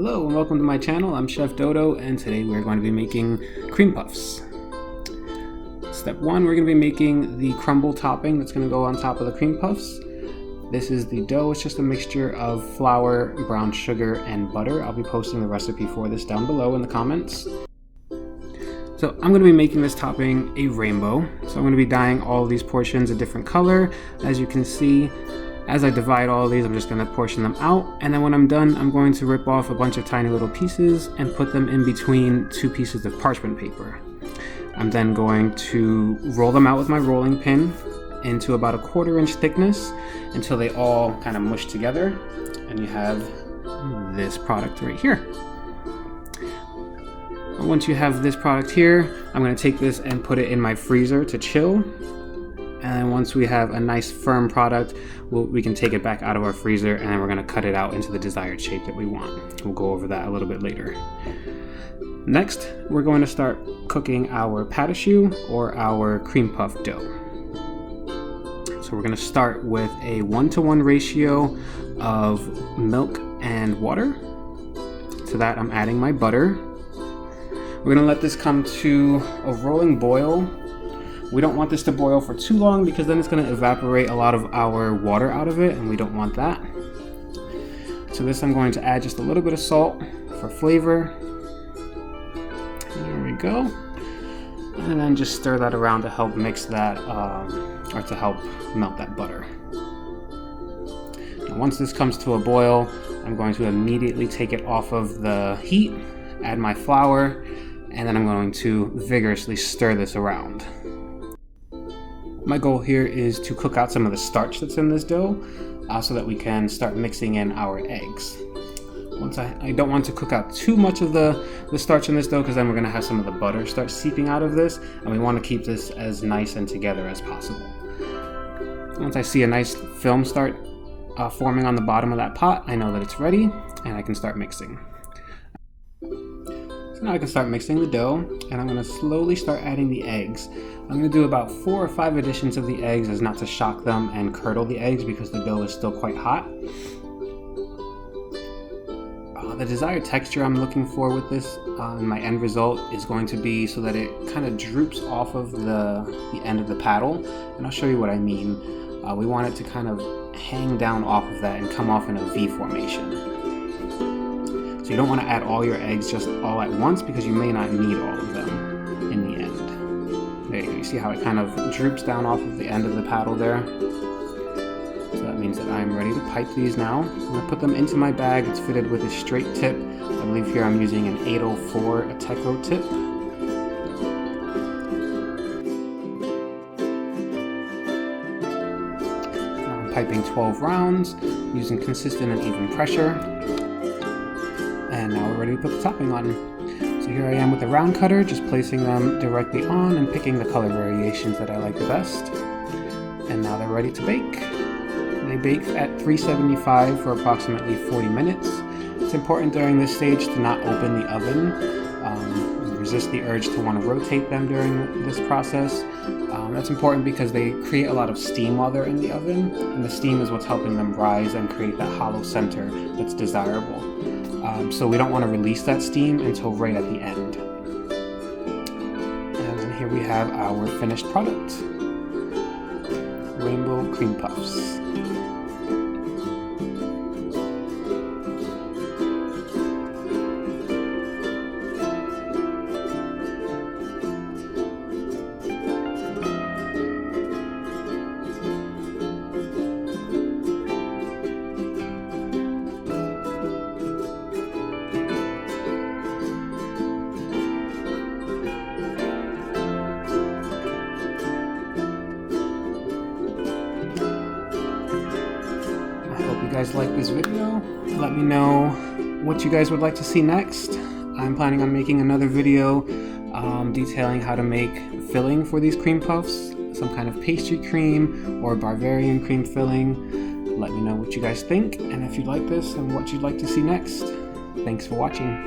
Hello and welcome to my channel. I'm Chef Dodo and today we're going to be making cream puffs. Step 1, we're going to be making the crumble topping that's going to go on top of the cream puffs. This is the dough. It's just a mixture of flour, brown sugar, and butter. I'll be posting the recipe for this down below in the comments. So I'm going to be making this topping a rainbow. So I'm going to be dyeing all of these portions a different color. As you can see, as I divide all of these, I'm just going to portion them out, and then when I'm done, I'm going to rip off a bunch of tiny little pieces and put them in between two pieces of parchment paper. I'm then going to roll them out with my rolling pin into about a 1/4 inch thickness until they all kind of mush together, and you have this product right here. Once you have this product here, I'm going to take this and put it in my freezer to chill. And then once we have a nice firm product, we can take it back out of our freezer, and then we're going to cut it out into the desired shape that we want. We'll go over that a little bit later. Next, we're going to start cooking our pate choux, or our cream puff dough. So we're going to start with a 1-to-1 ratio of milk and water. To that, I'm adding my butter. We're going to let this come to a rolling boil. We don't want this to boil for too long because then it's going to evaporate a lot of our water out of it, and we don't want that. To this, I'm going to add just a little bit of salt for flavor. There we go. And then just stir that around to help mix that, or to help melt that butter. Now, once this comes to a boil, I'm going to immediately take it off of the heat, add my flour, and then I'm going to vigorously stir this around. My goal here is to cook out some of the starch that's in this dough so that we can start mixing in our eggs. I don't want to cook out too much of the starch in this dough because then we're going to have some of the butter start seeping out of this, and we want to keep this as nice and together as possible. Once I see a nice film start forming on the bottom of that pot, I know that it's ready and I can start mixing. So now I can start mixing the dough, and I'm going to slowly start adding the eggs. I'm going to do about 4 or 5 additions of the eggs as not to shock them and curdle the eggs because the dough is still quite hot. The desired texture I'm looking for with this, my end result, is going to be so that it kind of droops off of the end of the paddle, and I'll show you what I mean. We want it to kind of hang down off of that and come off in a V formation. So you don't want to add all your eggs just all at once because you may not need all of them in the end. There you go. You see how it kind of droops down off of the end of the paddle there? So that means that I'm ready to pipe these now. I'm going to put them into my bag. It's fitted with a straight tip. I believe here I'm using an 804 Ateco tip. Now I'm piping 12 rounds using consistent and even pressure. And now we're ready to put the topping on. So here I am with the round cutter, just placing them directly on and picking the color variations that I like the best. And now they're ready to bake. They bake at 375 for approximately 40 minutes. It's important during this stage to not open the oven. Resist the urge to want to rotate them during this process. That's important because they create a lot of steam while they're in the oven, and the steam is what's helping them rise and create that hollow center that's desirable. So we don't want to release that steam until right at the end. And then here we have our finished product. Rainbow cream puffs. You guys like this video. Let me know what you guys would like to see next. I'm planning on making another video detailing how to make filling for these cream puffs, some kind of pastry cream or Bavarian cream filling. Let me know what you guys think and if you like this and what you'd like to see next. Thanks for watching.